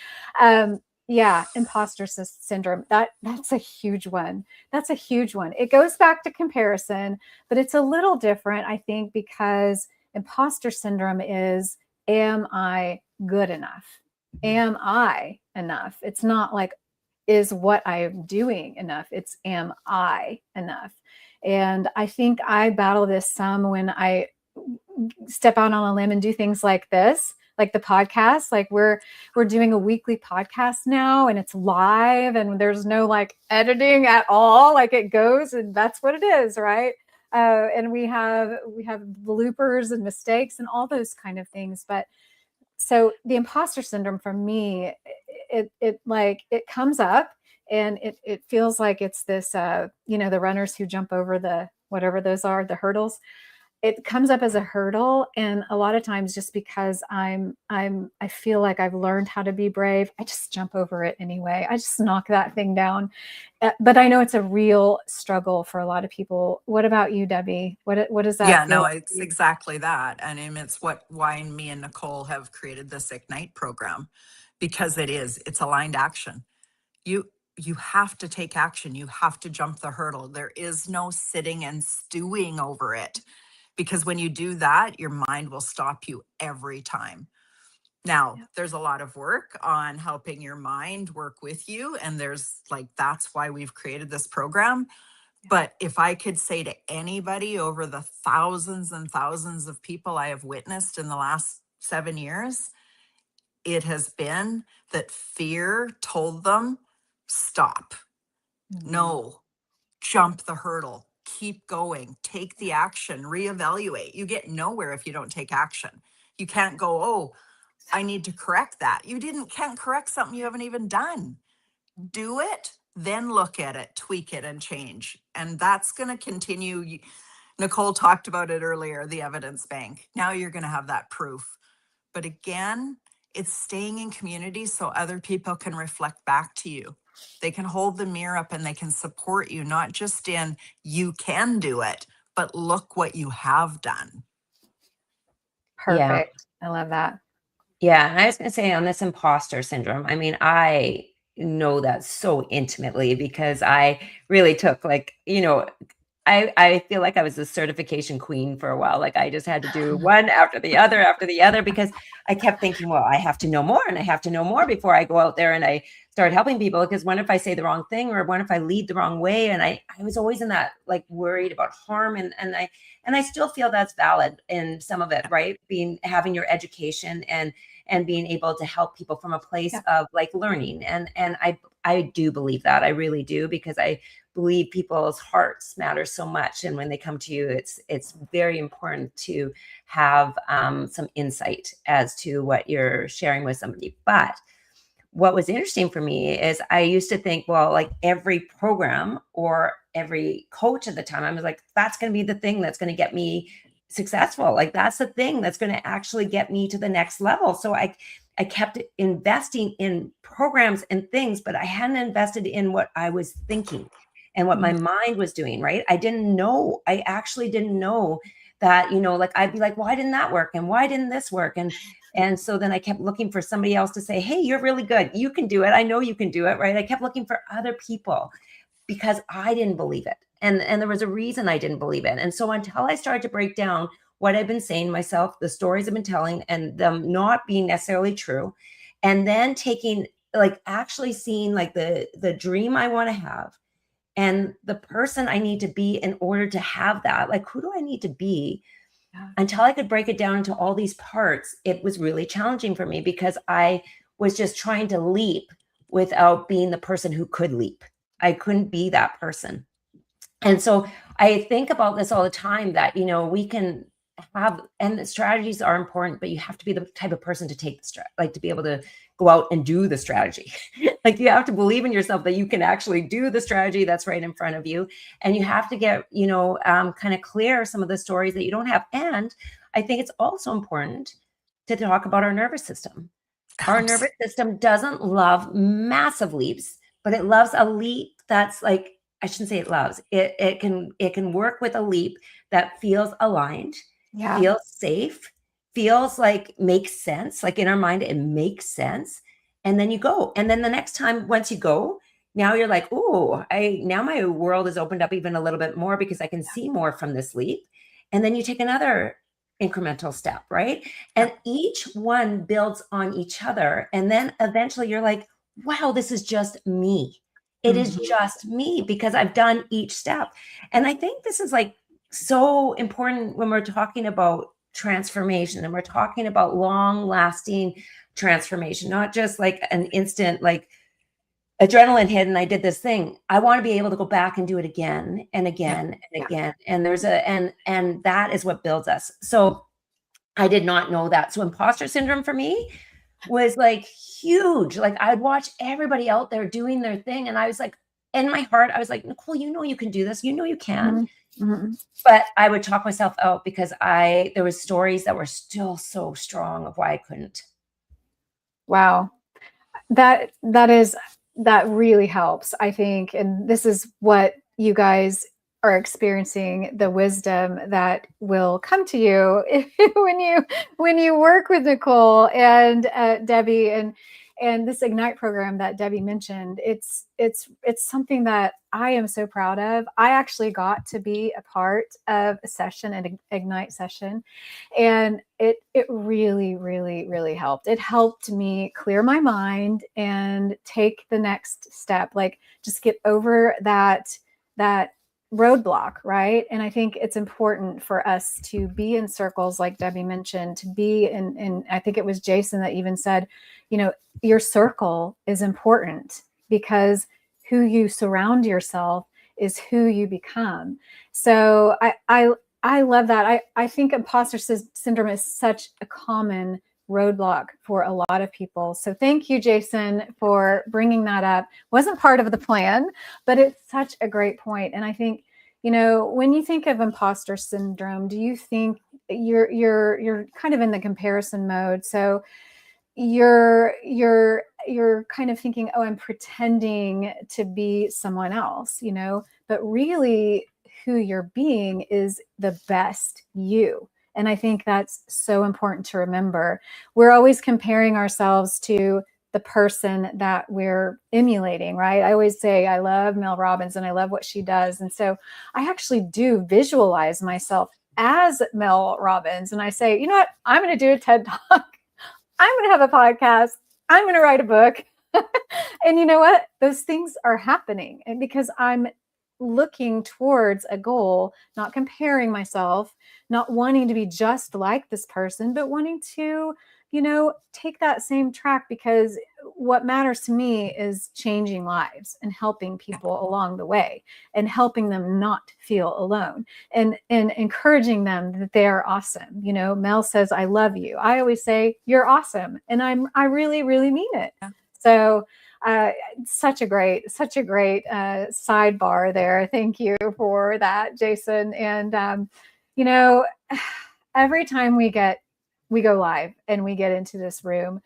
Yeah, imposter syndrome. That's a huge one. That's a huge one. It goes back to comparison, but it's a little different, I think, because imposter syndrome is, am I good enough? Am I enough? It's not like, is what I'm doing enough? It's, am I enough? And I think I battle this some when I step out on a limb and do things like this, like the podcast. Like we're doing a weekly podcast now, and it's live, and there's no like editing at all. Like it goes, and that's what it is, right? And we have bloopers and mistakes and all those kind of things. But so the imposter syndrome for me, it comes up, and it feels like it's this, the runners who jump over the whatever those are, the hurdles. It comes up as a hurdle, and a lot of times just because I feel like I've learned how to be brave, I just jump over it anyway. I just knock that thing down. But I know it's a real struggle for a lot of people. What about you, Debbie? What does that Yeah, feel no, like it's for you? exactly that. And it's why me and Nicole have created this Ignite program, because it's aligned action. You have to take action. You have to jump the hurdle. There is no sitting and stewing over it, because when you do that, your mind will stop you every time. Now, Yeah. there's a lot of work on helping your mind work with you. And that's why we've created this program. But if I could say to anybody over the thousands and thousands of people I have witnessed in the last 7 years, it has been that fear told them, stop, no, jump the hurdle, keep going, take the action, reevaluate. You get nowhere if you don't take action. You can't go, oh, I need to correct that. Can't correct something you haven't even done. Do it, then look at it, tweak it, and change. And that's going to continue. Nicole talked about it earlier, the evidence bank. Now you're going to have that proof. But again, it's staying in community so other people can reflect back to you. They can hold the mirror up and they can support you, not just in you can do it, but look what you have done. Yeah. Perfect. I love that. Yeah. And I was going to say on this imposter syndrome, I mean, I know that so intimately because I really took like, I feel like I was a certification queen for a while. Like I just had to do one after the other, because I kept thinking, well, I have to know more and I have to know more before I go out there and I start helping people. Because what if I say the wrong thing, or what if I lead the wrong way? And I was always in that, like, worried about harm. And I still feel that's valid in some of it, right? Having your education and being able to help people from a place of like learning. And I do believe that. I really do, because I believe people's hearts matter so much. And when they come to you, it's very important to have some insight as to what you're sharing with somebody. But what was interesting for me is I used to think, well, like every program or every coach at the time, I was like, that's going to be the thing that's going to get me successful. Like that's the thing that's going to actually get me to the next level. So I kept investing in programs and things, but I hadn't invested in what I was thinking and what my mind was doing, right? I actually didn't know that, like I'd be like, why didn't that work? And why didn't this work? And so then I kept looking for somebody else to say, hey, you're really good. You can do it. I know you can do it, right? I kept looking for other people because I didn't believe it. And there was a reason I didn't believe it. And so until I started to break down what I've been saying to myself, the stories I've been telling, and them not being necessarily true, and then taking, like, actually seeing like the dream I want to have and the person I need to be in order to have that, like, who do I need to be? Until I could break it down into all these parts, it was really challenging for me because I was just trying to leap without being the person who could leap. I couldn't be that person. And so I think about this all the time that, we can have, and the strategies are important, but you have to be the type of person to take the like to be able to go out and do the strategy. Like you have to believe in yourself that you can actually do the strategy that's right in front of you. And you have to get, kind of clear some of the stories that you don't have. And I think it's also important to talk about our nervous system. Our nervous system doesn't love massive leaps, but it loves a leap that's like, I shouldn't say it loves. It can work with a leap that feels aligned, feels safe, feels like makes sense. Like in our mind, it makes sense. And then you go. And then the next time, once you go, now you're like, oh, now my world is opened up even a little bit more because I can see more from this leap. And then you take another incremental step, right? And each one builds on each other. And then eventually you're like, wow, this is just me. It is just me because I've done each step. And I think this is like so important when we're talking about transformation and we're talking about long lasting transformation, not just like an instant, like adrenaline hit and I did this thing. I want to be able to go back and do it again and again and again. And and that is what builds us. So I did not know that. So imposter syndrome for me was like huge. Like I'd watch everybody out there doing their thing. And I was like, in my heart, I was like, Nicole, you can do this. You can. But I would talk myself out because there was stories that were still so strong of why I couldn't. Wow. That really helps, I think. And this is what you guys are experiencing, the wisdom that will come to you when you work with Nicole and Debbie and this Ignite program that Debbie mentioned. It's something that I am so proud of. I actually got to be a part of a session, an Ignite session, and it really, really, really helped. It helped me clear my mind and take the next step, like just get over that roadblock, right? And I think it's important for us to be in circles, like Debbie mentioned, to be in I think it was Jason that even said, your circle is important because who you surround yourself is who you become. So I love that. I think imposter syndrome is such a common roadblock for a lot of people. So thank you, Jason, for bringing that up. Wasn't part of the plan, but it's such a great point. And I think, when you think of imposter syndrome, do you think you're kind of in the comparison mode? So you're you're kind of thinking, oh, I'm pretending to be someone else, but really who you're being is the best you. And I think that's so important to remember. We're always comparing ourselves to the person that we're emulating, right? I always say I love Mel Robbins and I love what she does. And so I actually do visualize myself as Mel Robbins. And I say, you know what? I'm going to do a TED Talk. I'm going to have a podcast. I'm going to write a book. And you know what? Those things are happening. And because I'm looking towards a goal, not comparing myself, not wanting to be just like this person, but wanting to, take that same track, because what matters to me is changing lives and helping people along the way and helping them not feel alone and encouraging them that they are awesome. Mel says, I love you. I always say, you're awesome. And I really, really mean it. Yeah. So such a great sidebar there. Thank you for that, Jason. And every time we go live and we get into this room,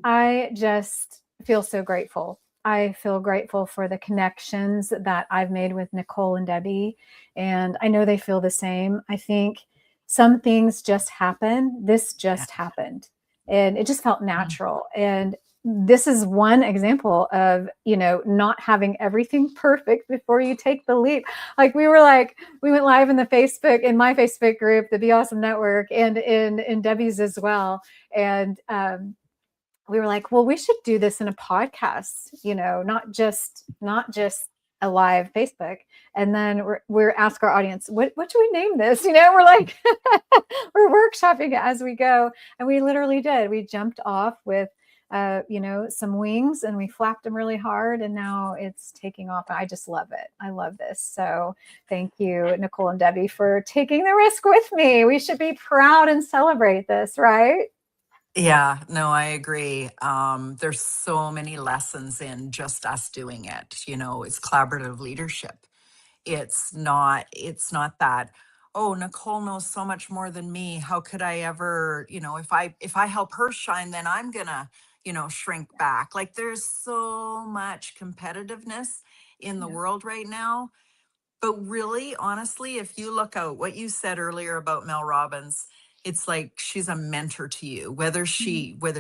I just feel so grateful. I feel grateful for the connections that I've made with Nicole and Debbie, and I know they feel the same. I think some things just happen. This just happened, and it just felt natural. And this is one example of, not having everything perfect before you take the leap. Like we went live in my Facebook group, the Be Awesome Network, and in Debbie's as well. And we were like, well, we should do this in a podcast, not just a live Facebook. And then we're ask our audience, what should we name this? We're like, we're workshopping it as we go. And we literally did. We jumped off with, some wings, and we flapped them really hard. And now it's taking off. I just love it. I love this. So thank you, Nicole and Debbie, for taking the risk with me. We should be proud and celebrate this, right? Yeah, no, I agree. There's so many lessons in just us doing it. It's collaborative leadership. It's not that, oh, Nicole knows so much more than me. How could I ever, if I help her shine, then I'm gonna, shrink back. Like there's so much competitiveness in the world right now. But really, honestly, if you look out what you said earlier about Mel Robbins, it's like she's a mentor to you. Whether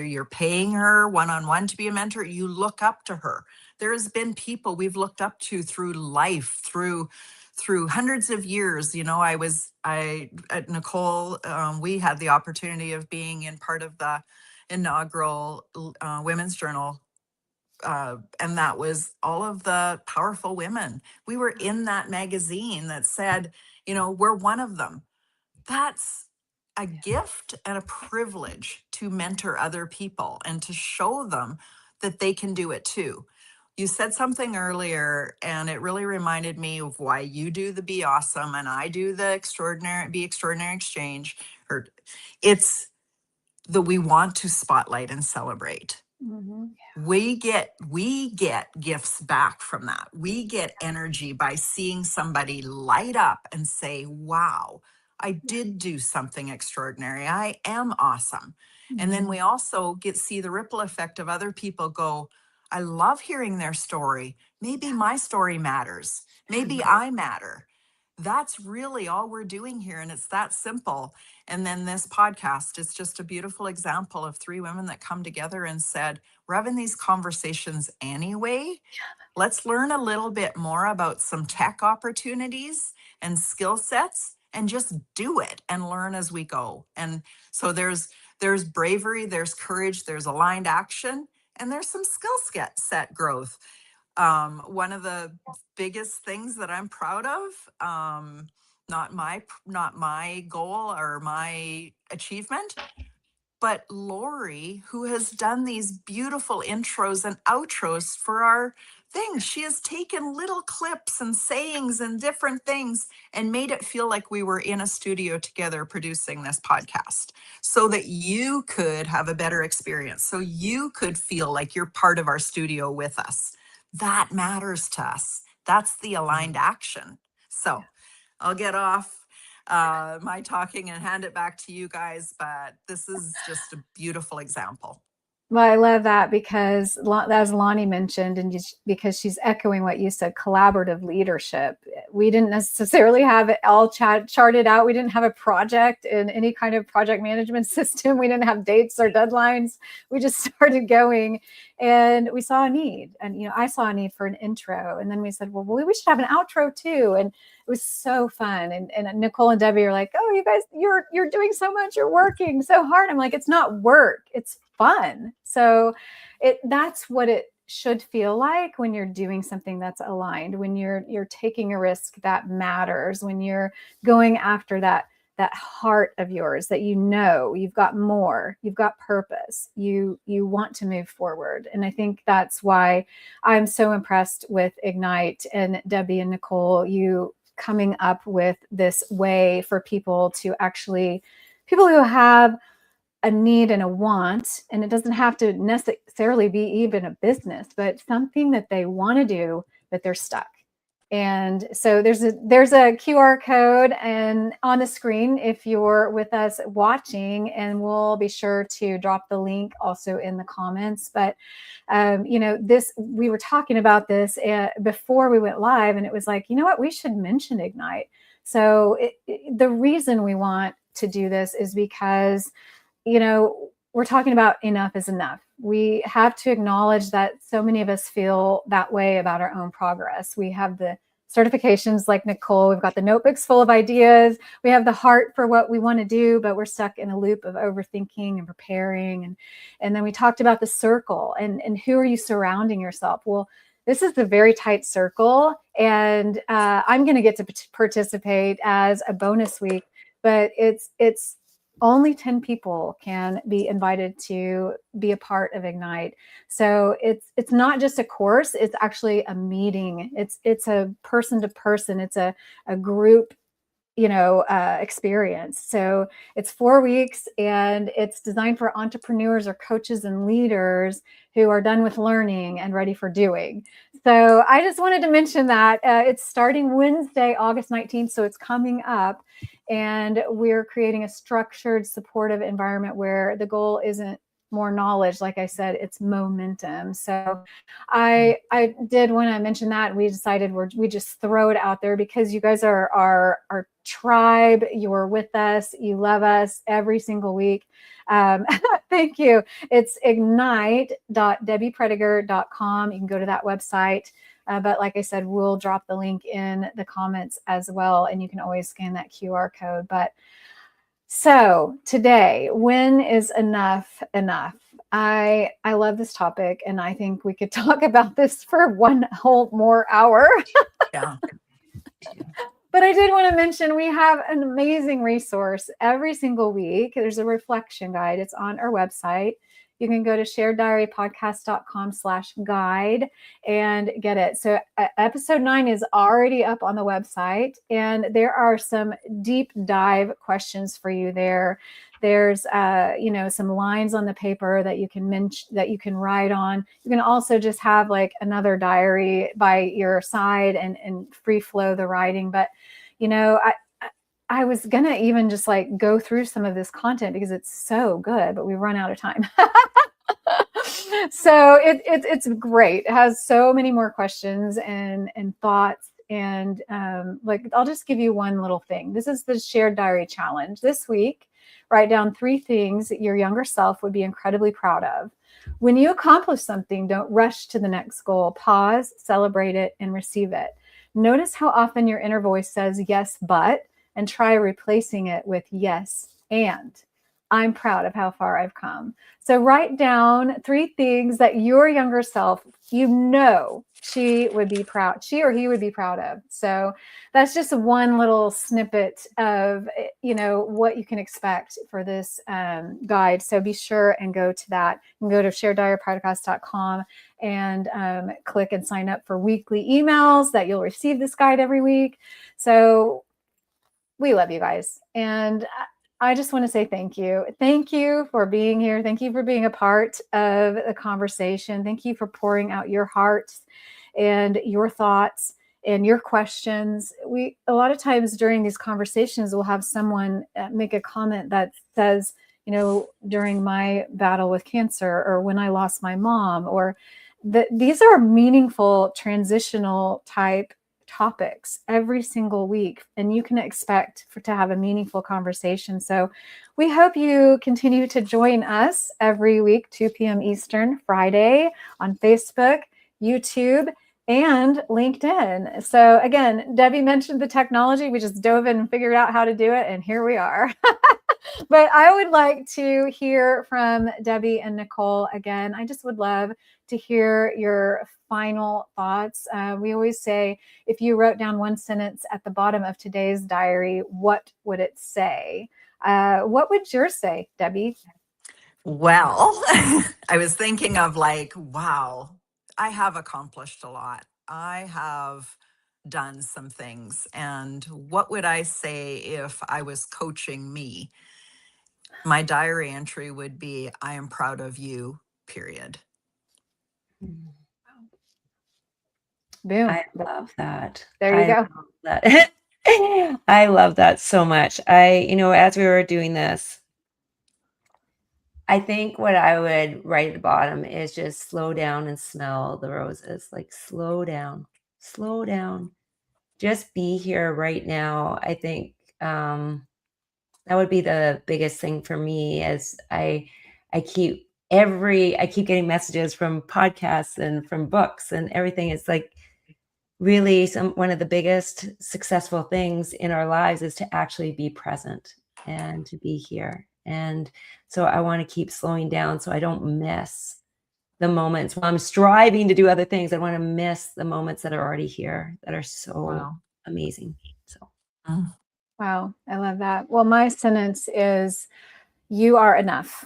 you're paying her one-on-one to be a mentor, you look up to her. There's been people we've looked up to through life, through hundreds of years. I at Nicole, we had the opportunity of being in part of the inaugural Women's Journal, and that was all of the powerful women. We were in that magazine that said, we're one of them. That's a gift and a privilege to mentor other people and to show them that they can do it too. You said something earlier, and it really reminded me of why you do the Be Awesome and I do the Be Extraordinary Exchange. Or it's that we want to spotlight and celebrate. Mm-hmm. We get gifts back from that. We get energy by seeing somebody light up and say, wow, I did do something extraordinary. I am awesome. And then we also see the ripple effect of other people go, I love hearing their story. Maybe my story matters. Maybe I matter. That's really all we're doing here. And it's that simple. And then this podcast is just a beautiful example of three women that come together and said, we're having these conversations anyway. Let's learn a little bit more about some tech opportunities and skill sets and just do it and learn as we go. And so there's bravery, there's courage, there's aligned action, and there's some skill set growth. One of the biggest things that I'm proud of, not my goal or my achievement, but Lori, who has done these beautiful intros and outros for our things. She has taken little clips and sayings and different things and made it feel like we were in a studio together producing this podcast so that you could have a better experience, so you could feel like you're part of our studio with us. That matters to us. That's the aligned action. So I'll get off my talking and hand it back to you guys, but this is just a beautiful example. Well, I love that because, as Lonnie mentioned, and because she's echoing what you said, collaborative leadership. We didn't necessarily have it all charted out. We didn't have a project in any kind of project management system. We didn't have dates or deadlines. We just started going, and we saw a need. And I saw a need for an intro, and then we said, well, we should have an outro too. And it was so fun. And Nicole and Debbie are like, oh, you guys, you're doing so much. You're working so hard. I'm like, it's not work. It's fun. So that's what it should feel like when you're doing something that's aligned, when you're taking a risk that matters, when you're going after that heart of yours, that you've got more, you've got purpose, you want to move forward. And I think that's why I'm so impressed with Ignite and Debbie and Nicole, you coming up with this way for people who have a need and a want, and it doesn't have to necessarily be even a business, but something that they want to do, but they're stuck. And so there's a QR code and on the screen if you're with us watching, and we'll be sure to drop the link also in the comments. But we were talking about this before we went live, and it was like, you know what, we should mention Ignite. So the reason we want to do this is because we're talking about enough is enough. We have to acknowledge that so many of us feel that way about our own progress. We have the certifications like Nicole, we've got the notebooks full of ideas, we have the heart for what we want to do, but we're stuck in a loop of overthinking and preparing. And then we talked about the circle and who are you surrounding yourself? Well, this is a very tight circle, and I'm going to get to participate as a bonus week, but it's only 10 people can be invited to be a part of Ignite. So it's not just a course, it's actually a meeting. It's a person to person, it's a group experience. So it's 4 weeks, and it's designed for entrepreneurs or coaches and leaders who are done with learning and ready for doing. So I just wanted to mention that it's starting Wednesday, August 19th. So it's coming up, and we're creating a structured, supportive environment where the goal isn't more knowledge. Like I said, it's momentum. So I did want to mention that. We decided we just throw it out there because you guys are our tribe. You're with us. You love us every single week. Thank you. It's ignite.debbieprediger.com. You can go to that website. But like I said, we'll drop the link in the comments as well, and you can always scan that QR code. But so today, when is enough enough? I love this topic, and I think we could talk about this for one whole more hour. Yeah. But I did want to mention we have an amazing resource every single week. There's a reflection guide. It's on our website. You can go to shareddiarypodcast.com/guide and get it. So episode 9 is already up on the website, and there are some deep dive questions for you there. There's some lines on the paper that you can that you can write on. You can also just have like another diary by your side and free flow the writing. But I was gonna even just like go through some of this content because it's so good, but we run out of time. So it's great. It has so many more questions and thoughts. And I'll just give you one little thing. This is the Shared Diary Challenge. This week, write down 3 things that your younger self would be incredibly proud of. When you accomplish something, don't rush to the next goal. Pause, celebrate it, and receive it. Notice how often your inner voice says yes, but, and try replacing it with yes, and. I'm proud of how far I've come. So write down 3 things that your younger self, she or he would be proud of. So that's just one little snippet of, what you can expect for this guide. So be sure and go to that. You can go to shareddiarypodcast.com and click and sign up for weekly emails that you'll receive this guide every week. So we love you guys. And I just want to say thank you. Thank you for being here. Thank you for being a part of the conversation. Thank you for pouring out your hearts and your thoughts and your questions. A lot of times during these conversations, we'll have someone make a comment that says, during my battle with cancer, or when I lost my mom, or these are meaningful transitional type topics every single week, and you can expect to have a meaningful conversation. So we hope you continue to join us every week, 2 p.m. Eastern, Friday, on Facebook, YouTube, and LinkedIn. So again, Debbie mentioned the technology. We just dove in and figured out how to do it, and here we are. But I would like to hear from Debbie and Nicole again. I just would love to hear your final thoughts. We always say, if you wrote down one sentence at the bottom of today's diary, what would it say? What would yours say, Debbie? Well, I was thinking of like, wow, I have accomplished a lot. I have done some things. And what would I say if I was coaching me? My diary entry would be, I am proud of you, period. Boom. I love that. There you go. Love that. I love that so much. As we were doing this, I think what I would write at the bottom is just slow down and smell the roses. Like, slow down, just be here right now. I think that would be the biggest thing for me, as I keep getting messages from podcasts and from books and everything. It's like, really, one of the biggest successful things in our lives is to actually be present and to be here. And so I want to keep slowing down so I don't miss the moments when I'm striving to do other things. I want to miss the moments that are already here, that are so amazing. So, wow, I love that. Well, my sentence is, you are enough.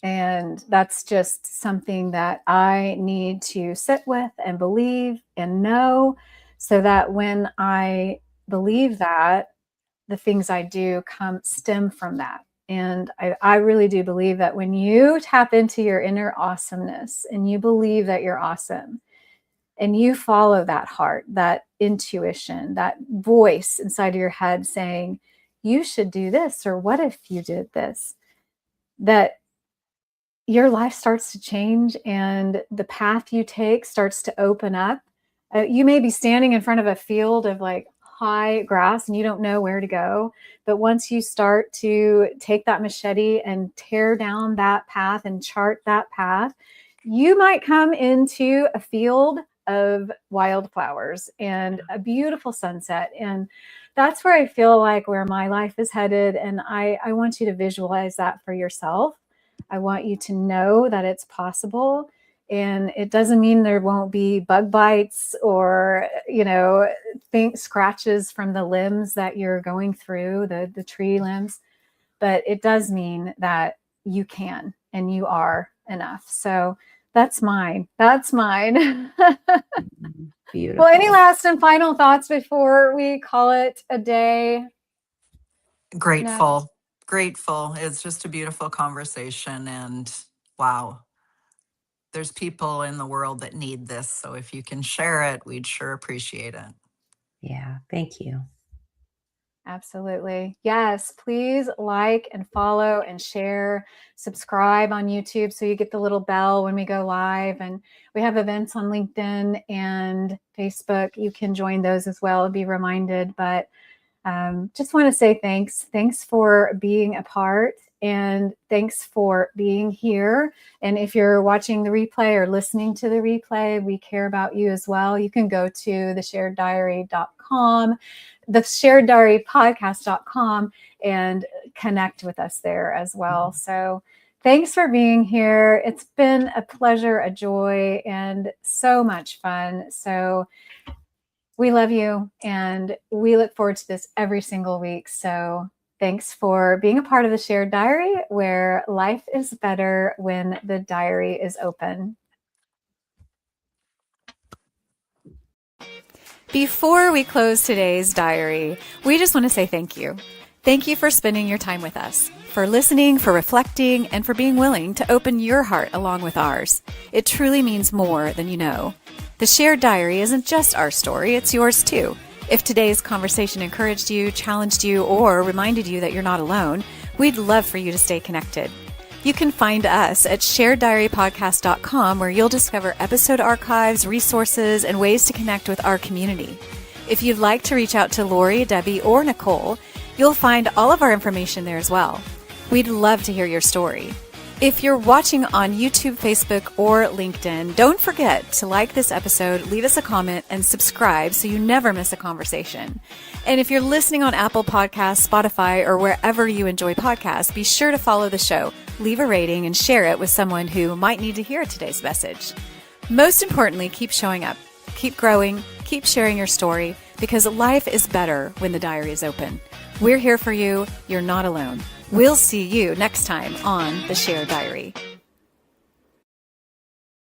And that's just something that I need to sit with and believe and know, so that when I believe that, the things I do stem from that. And I really do believe that when you tap into your inner awesomeness and you believe that you're awesome, and you follow that heart, that intuition, that voice inside of your head saying, you should do this, or what if you did this, that your life starts to change and the path you take starts to open up. You may be standing in front of a field of like high grass and you don't know where to go. But once you start to take that machete and tear down that path and chart that path, you might come into a field of wildflowers and a beautiful sunset. And that's where I feel like where my life is headed. And I want you to visualize that for yourself. I want you to know that it's possible. And it doesn't mean there won't be bug bites or, scratches from the limbs that you're going through, the tree limbs. But it does mean that you can and you are enough. So that's mine. Beautiful. Well, any last and final thoughts before we call it a day? Grateful. No. Grateful. It's just a beautiful conversation, and wow, there's people in the world that need this. So if you can share it, we'd sure appreciate it. Yeah. Thank you. Absolutely. Yes. Please like and follow and share, subscribe on YouTube so you get the little bell when we go live. And we have events on LinkedIn and Facebook. You can join those as well, be reminded. But just want to say thanks. Thanks for being a part, and thanks for being here. And if you're watching the replay or listening to the replay, we care about you as well. You can go to theshareddiary.com, theshareddiarypodcast.com, and connect with us there as well. So thanks for being here. It's been a pleasure, a joy, and so much fun. So we love you, and we look forward to this every single week. So thanks for being a part of the Shared Diary, where life is better when the diary is open. Before we close today's diary, we just want to say thank you. Thank you for spending your time with us, for listening, for reflecting, and for being willing to open your heart along with ours. It truly means more than you know. The Shared Diary isn't just our story, it's yours too. If today's conversation encouraged you, challenged you, or reminded you that you're not alone, We'd love for you to stay connected. You can find us at shareddiarypodcast.com, where you'll discover episode archives, resources, and ways to connect with our community. If you'd like to reach out to Lori, Debbie, or Nicole, you'll find all of our information there as well. We'd love to hear your story. If you're watching on YouTube, Facebook, or LinkedIn, don't forget to like this episode, leave us a comment, and subscribe so you never miss a conversation. And if you're listening on Apple Podcasts, Spotify, or wherever you enjoy podcasts, be sure to follow the show, leave a rating, and share it with someone who might need to hear today's message. Most importantly, keep showing up, keep growing, keep sharing your story, because life is better when the diary is open. We're here for you. You're not alone. We'll see you next time on The Shared Diary.